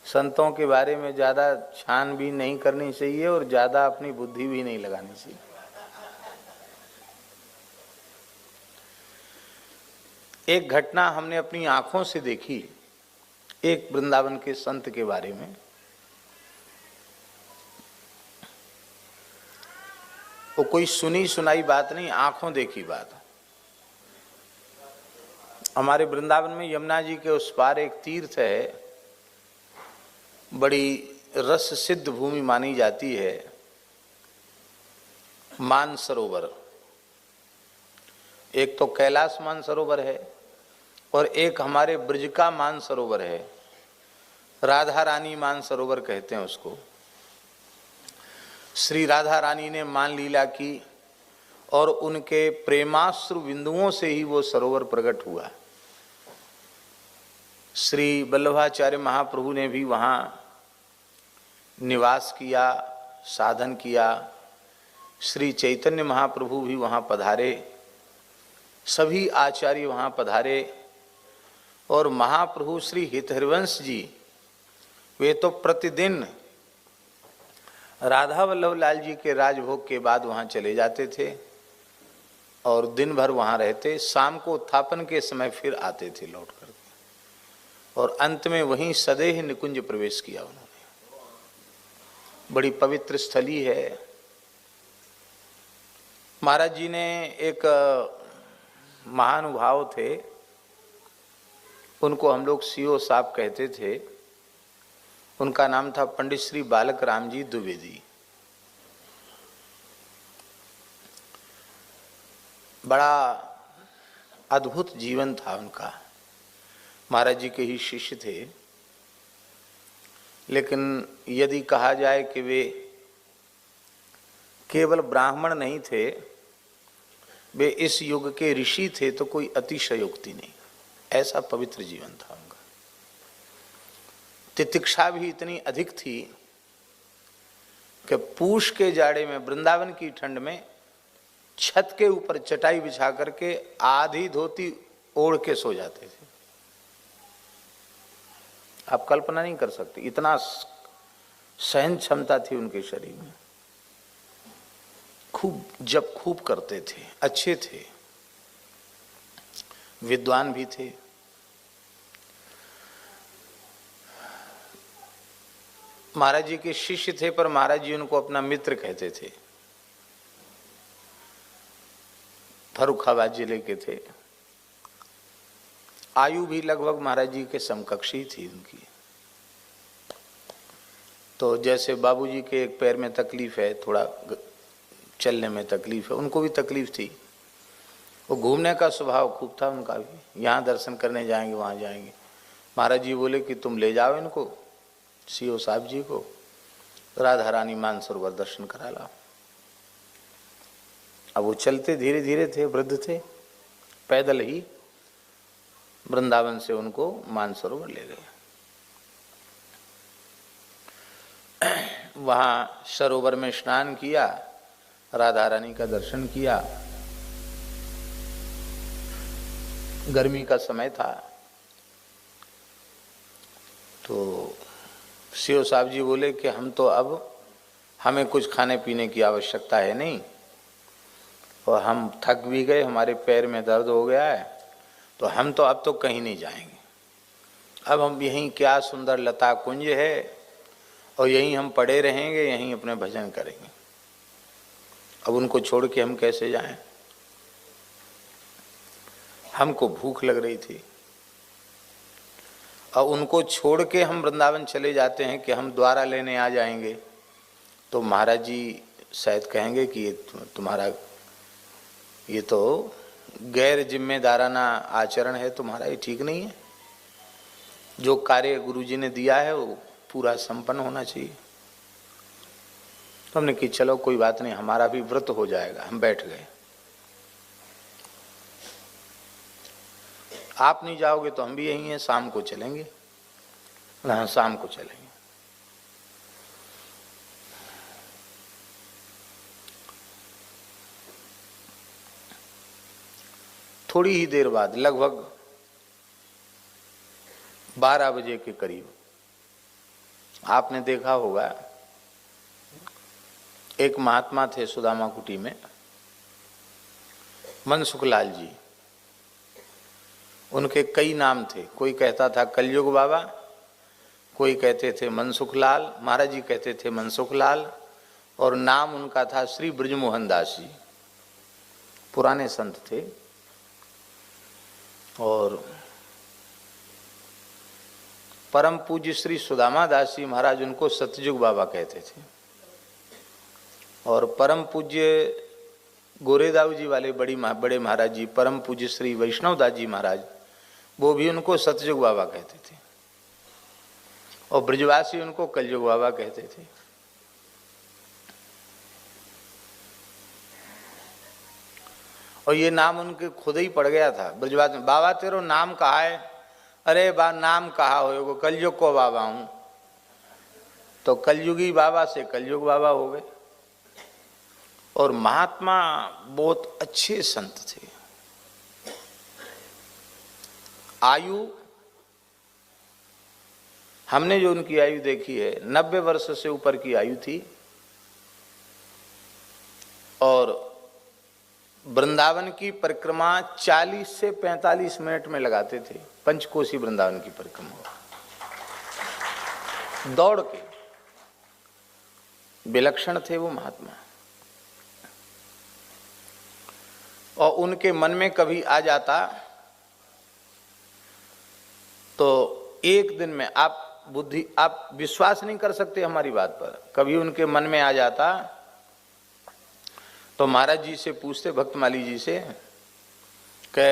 संतों के बारे में ज़्यादा छानबीन नहीं करनी चाहिए और ज़्यादा अपनी बुद्धि भी नहीं लगानी चाहिए। एक घटना हमने अपनी आंखों से देखी एक वृंदावन के संत के बारे में। वो कोई सुनी सुनाई बात नहीं, आंखों देखी बात। हमारे वृंदावन में यमुना जी के उस पार एक तीर्थ है, बड़ी रस सिद्ध भूमि मानी जाती है, मानसरोवर। एक तो कैलाश मानसरोवर है और एक हमारे ब्रज का मानसरोवर है, राधा रानी मानसरोवर कहते हैं उसको। श्री राधा रानी ने मान लीला की और उनके प्रेमाश्रु बिंदुओं से ही वो सरोवर प्रकट हुआ। श्री वल्लभाचार्य महाप्रभु ने भी वहाँ निवास किया, साधन किया। श्री चैतन्य महाप्रभु भी वहाँ पधारे, सभी आचार्य वहाँ पधारे। और महाप्रभु श्री हितहरिवंश जी वे तो प्रतिदिन राधा वल्लभ लाल जी के राजभोग के बाद वहाँ चले जाते थे और दिन भर वहाँ रहते। शाम को उत्थापन के समय फिर आते थे लौट करके और अंत में वहीं सदेह निकुंज प्रवेश किया उन्होंने। बड़ी पवित्र स्थली है। महाराज जी ने एक महानुभाव थे, उनको हम लोग सीओ साहब कहते थे। उनका नाम था पंडित श्री बालक राम जी द्विवेदी। बड़ा अद्भुत जीवन था उनका। महाराज जी के ही शिष्य थे, लेकिन यदि कहा जाए कि वे केवल ब्राह्मण नहीं थे, वे इस युग के ऋषि थे तो कोई अतिशयोक्ति नहीं। ऐसा पवित्र जीवन था उनका। तितिक्षा भी इतनी अधिक थी कि पूष के जाड़े में, वृंदावन की ठंड में, छत के ऊपर चटाई बिछा करके आधी धोती ओढ़ के सो जाते थे। आप कल्पना नहीं कर सकते, इतना सहन क्षमता थी उनके शरीर में। खूब जप खूब करते थे, अच्छे थे, विद्वान भी थे। महाराज जी के शिष्य थे पर महाराज जी उनको अपना मित्र कहते थे। फर्रुखाबाद जिले के थे। आयु भी लगभग महाराज जी के समकक्ष ही थी उनकी। तो जैसे बाबूजी के एक पैर में तकलीफ है, थोड़ा चलने में तकलीफ है, उनको भी तकलीफ थी। वो घूमने का स्वभाव खूब था उनका भी। यहाँ दर्शन करने जाएंगे, वहाँ जाएंगे। महाराज जी बोले कि तुम ले जाओ इनको, सीओ साहब जी को, राधा रानी मानसरोवर दर्शन करा लाओ। अब वो चलते धीरे धीरे थे, वृद्ध थे, पैदल ही वृंदावन से उनको मानसरोवर ले गए। वहाँ सरोवर में स्नान किया, राधा रानी का दर्शन किया। गर्मी का समय था तो सीओ साहब जी बोले कि हम तो अब, हमें कुछ खाने पीने की आवश्यकता है नहीं और हम थक भी गए, हमारे पैर में दर्द हो गया है, तो हम तो अब तो कहीं नहीं जाएंगे। अब हम यहीं, क्या सुंदर लता कुंज है, और यहीं हम पड़े रहेंगे, यहीं अपने भजन करेंगे। अब उनको छोड़ के हम कैसे जाएं? हमको भूख लग रही थी और उनको छोड़ के हम वृंदावन चले जाते हैं कि हम द्वारा लेने आ जाएंगे, तो महाराज जी शायद कहेंगे कि ये तुम्हारा, ये तो गैर जिम्मेदाराना आचरण है तुम्हारा, ये ठीक नहीं है। जो कार्य गुरुजी ने दिया है वो पूरा संपन्न होना चाहिए। तो हमने कि चलो कोई बात नहीं, हमारा भी व्रत हो जाएगा। हम बैठ गए। आप नहीं जाओगे तो हम भी यहीं हैं, शाम को चलेंगे। हाँ, शाम को चलेंगे। थोड़ी ही देर बाद, लगभग 12 बजे के करीब, आपने देखा होगा एक महात्मा थे सुदामा कुटी में, मनसुखलाल जी। उनके कई नाम थे, कोई कहता था कलयुग बाबा, कोई कहते थे मनसुखलाल, महाराज जी कहते थे मनसुखलाल, और नाम उनका था श्री ब्रजमोहन दास जी। पुराने संत थे। और परम पूज्य श्री सुदामा दास जी महाराज उनको सतयुग बाबा कहते थे। और परम पूज्य गोरेदाऊ जी वाले बड़े महाराज जी, परम पूज्य श्री वैष्णव दास जी महाराज, वो भी उनको सतयुग बाबा कहते थे। और ब्रजवासी उनको कलयुग बाबा कहते थे। और ये नाम उनके खुद ही पड़ गया था ब्रजवासी में। बाबा तेरो नाम कहा है? अरे बा नाम कहा हो, कलयुग को बाबा हूं। तो कलयुगी बाबा से कलयुग बाबा हो गए। और महात्मा बहुत अच्छे संत थे। आयु, हमने जो उनकी आयु देखी है 90 वर्ष से ऊपर की आयु थी। और वृंदावन की परिक्रमा 40 से 45 मिनट में लगाते थे। पंचकोशी वृंदावन की परिक्रमा दौड़ के। विलक्षण थे वो महात्मा। और उनके मन में कभी आ जाता तो एक दिन में, आप विश्वास नहीं कर सकते हमारी बात पर, कभी उनके मन में आ जाता तो महाराज जी से पूछते, भक्तमाली जी से, कि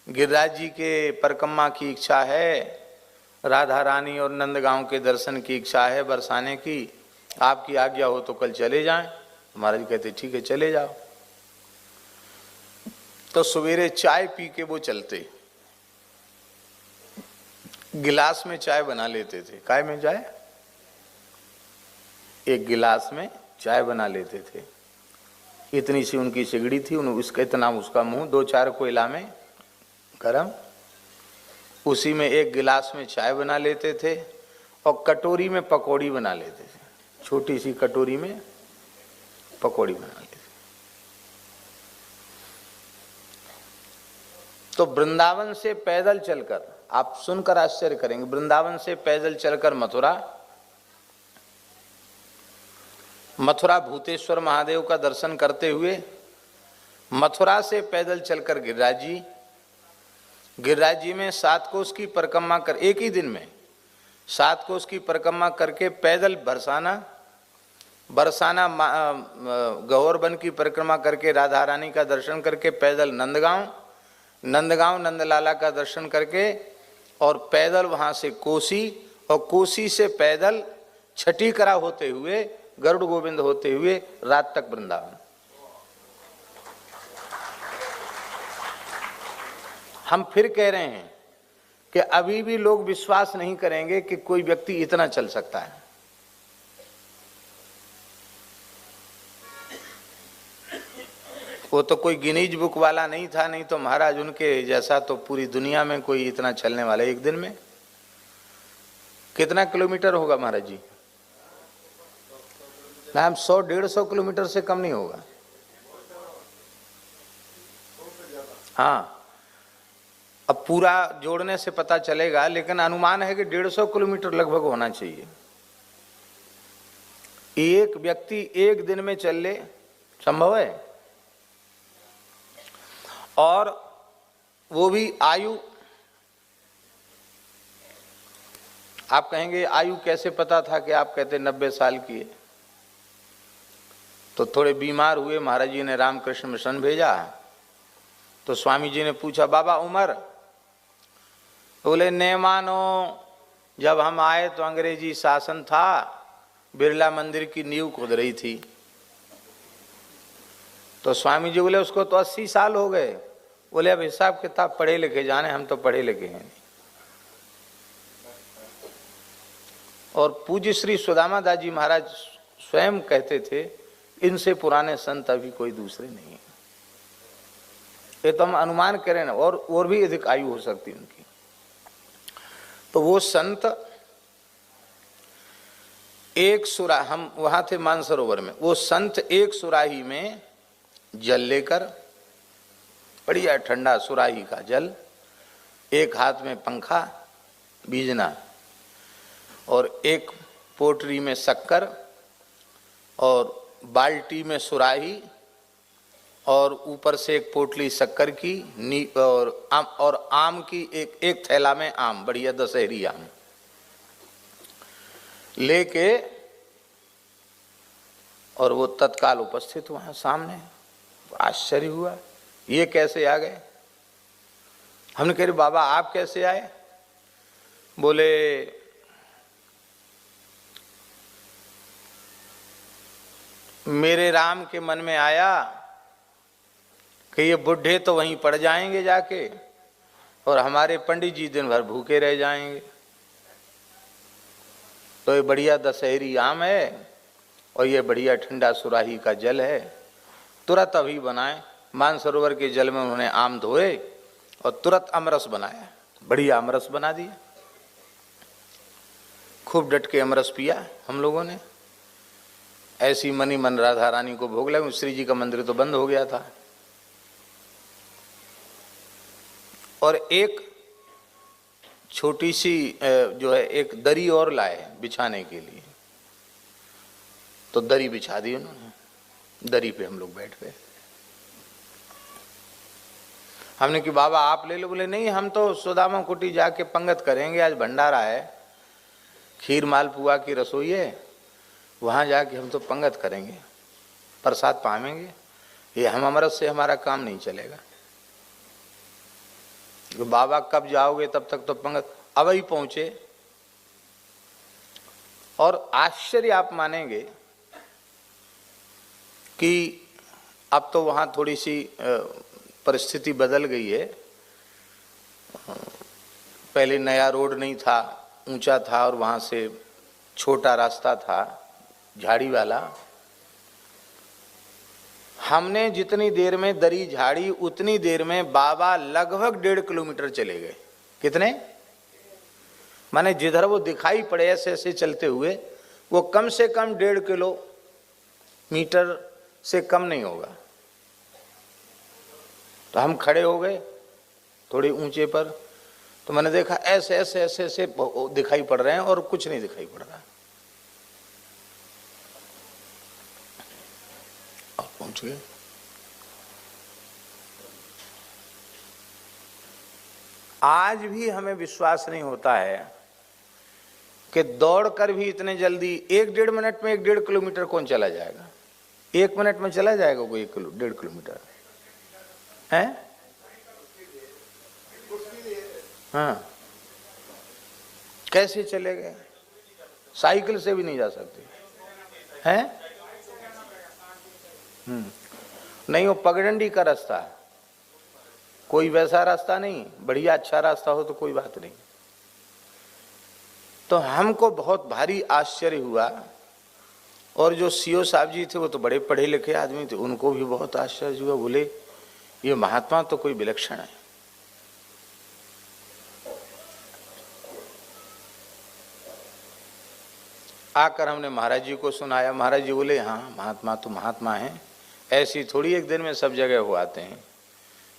गिरिराज जी के परिक्रमा की इच्छा है, राधा रानी और नंदगांव के दर्शन की इच्छा है बरसाने की, आपकी आज्ञा हो तो कल चले जाएं। महाराज जी कहते ठीक है चले जाओ। तो सवेरे चाय पी के वो चलते, गिलास में चाय बना लेते थे। काय में चाय? एक गिलास में चाय बना लेते थे। इतनी सी उनकी सिगड़ी थी, उसका इतना उसका मुंह, 2-4 कोयला में गरम, उसी में एक गिलास में चाय बना लेते थे। और कटोरी में पकौड़ी बना लेते थे, छोटी सी कटोरी में पकौड़ी बना लेते। तो वृंदावन से पैदल चलकर, आप सुनकर आश्चर्य करेंगे, वृंदावन से पैदल चलकर मथुरा भूतेश्वर महादेव का दर्शन करते हुए, मथुरा से पैदल चलकर गिरिराज जी में 7 कोस की परिक्रमा कर, एक ही दिन में 7 कोस की परिक्रमा करके पैदल बरसाना गौरवन की परिक्रमा करके राधा रानी का दर्शन करके पैदल नंदगांव नंदलाला का दर्शन करके, और पैदल वहां से कोसी, और कोसी से पैदल छठीकरा होते हुए, गरुड़ गोविंद होते हुए रात तक वृंदावन। हम फिर कह रहे हैं कि अभी भी लोग विश्वास नहीं करेंगे कि कोई व्यक्ति इतना चल सकता है। वो तो कोई गिनीज बुक वाला नहीं था, नहीं तो महाराज उनके जैसा तो पूरी दुनिया में कोई इतना चलने वाला। एक दिन में कितना किलोमीटर होगा महाराज जी? मैम 100-150 किलोमीटर से कम नहीं होगा। हाँ, अब पूरा जोड़ने से पता चलेगा, लेकिन अनुमान है कि 150 किलोमीटर लगभग होना चाहिए। एक व्यक्ति एक दिन में चल ले, संभव है? और वो भी आयु, आप कहेंगे आयु कैसे पता था कि आप कहते 90 साल की है? तो थोड़े बीमार हुए, महाराज जी ने रामकृष्ण मिशन भेजा, तो स्वामी जी ने पूछा बाबा उम्र? बोले ने मानो, जब हम आए तो अंग्रेजी शासन था, बिरला मंदिर की नींव खोद रही थी। तो स्वामी जी बोले उसको तो 80 साल हो गए। बोले अब हिसाब किताब पढ़े लिखे जाने, हम तो पढ़े लिखे हैं नहीं। और पूज्य श्री सुदामा दास जी महाराज स्वयं कहते थे, इनसे पुराने संत अभी कोई दूसरे नहीं है। ये तो हम अनुमान करें ना, और भी अधिक आयु हो सकती उनकी। तो वो संत एक सुरा, हम वहां थे मानसरोवर में, वो संत एक सुराही में जल लेकर, बढ़िया ठंडा सुराही का जल, एक हाथ में पंखा बीजना और एक पोटरी में शक्कर और बाल्टी में सुराही और ऊपर से एक पोटली शक्कर की और आम की एक थैला में आम, बढ़िया दशहरी आम लेके, और वो तत्काल उपस्थित वहां सामने। आश्चर्य हुआ, ये कैसे आ गए? हमने कहा बाबा आप कैसे आए? बोले मेरे राम के मन में आया कि ये बुढ़े तो वहीं पड़ जाएंगे जाके और हमारे पंडित जी दिन भर भूखे रह जाएंगे, तो ये बढ़िया दशहरी आम है और ये बढ़िया ठंडा सुराही का जल है, तुरंत अभी बनाए। मानसरोवर के जल में उन्होंने आम धोए और तुरंत अमरस बनाया, बढ़िया अमरस बना दिया। खूब डट के अमरस पिया हम लोगों ने। ऐसी मनी मन राधा रानी को भोग लगा। श्री जी का मंदिर तो बंद हो गया था। और एक छोटी सी जो है एक दरी और लाए बिछाने के लिए, तो दरी बिछा दी उन्होंने। दरी पे हम लोग बैठ गए। हमने कि बाबा आप ले लो। बोले नहीं, हम तो सुदामा कुटी जाके पंगत करेंगे, आज भंडारा है, खीर मालपुआ की रसोई है, वहां जाके हम तो पंगत करेंगे, प्रसाद पावेंगे, ये हम अमृत से हमारा काम नहीं चलेगा। तो बाबा कब जाओगे? तब तक तो पंगत। अब ही पहुंचे और आश्चर्य आप मानेंगे कि अब तो वहां थोड़ी सी परिस्थिति बदल गई है। पहले नया रोड नहीं था, ऊंचा था और वहां से छोटा रास्ता था झाड़ी वाला। हमने जितनी देर में दरी झाड़ी उतनी देर में बाबा लगभग 1.5 किलोमीटर चले गए। कितने? माने जिधर वो दिखाई पड़े ऐसे ऐसे चलते हुए, वो कम से कम 1.5 किलोमीटर से कम नहीं होगा। तो हम खड़े हो गए थोड़े ऊंचे पर, तो मैंने देखा ऐसे ऐसे ऐसे ऐसे दिखाई पड़ रहे हैं और कुछ नहीं दिखाई पड़ रहा। अब पहुंच गए। आज भी हमें विश्वास नहीं होता है कि दौड़कर भी इतने जल्दी 1-1.5 मिनट में 1-1.5 किलोमीटर कौन चला जाएगा? 1 मिनट में चला जाएगा कोई 1-1.5 किलोमीटर है? हाँ, कैसे चले गए? साइकिल से भी नहीं जा सकते हैं? नहीं, वो पगडंडी का रास्ता, कोई वैसा रास्ता नहीं। बढ़िया अच्छा रास्ता हो तो कोई बात नहीं। तो हमको बहुत भारी आश्चर्य हुआ। और जो सीओ साहब जी थे वो तो बड़े पढ़े लिखे आदमी थे, उनको भी बहुत आश्चर्य हुआ। बोले ये महात्मा तो कोई विलक्षण है। आकर हमने महाराज जी को सुनाया। महाराज जी बोले हाँ, महात्मा तो महात्मा हैं, ऐसी थोड़ी एक दिन में सब जगह हो आते हैं।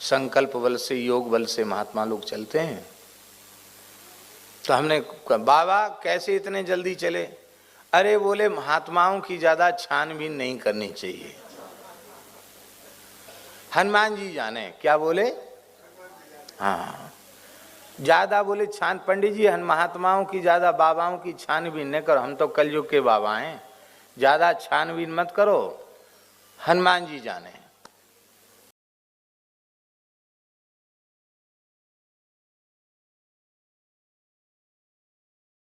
संकल्प बल से, योग बल से महात्मा लोग चलते हैं। तो हमने बाबा कैसे इतने जल्दी चले? अरे बोले महात्माओं की ज्यादा छानबीन नहीं करनी चाहिए, हनुमान जी जाने। क्या बोले? हाँ, ज्यादा बोले छान, पंडित जी महात्माओं की ज्यादा, बाबाओं की छानबीन न करो, हम तो कलयुग के बाबा हैं, ज्यादा छानबीन मत करो, हनुमान जी जाने।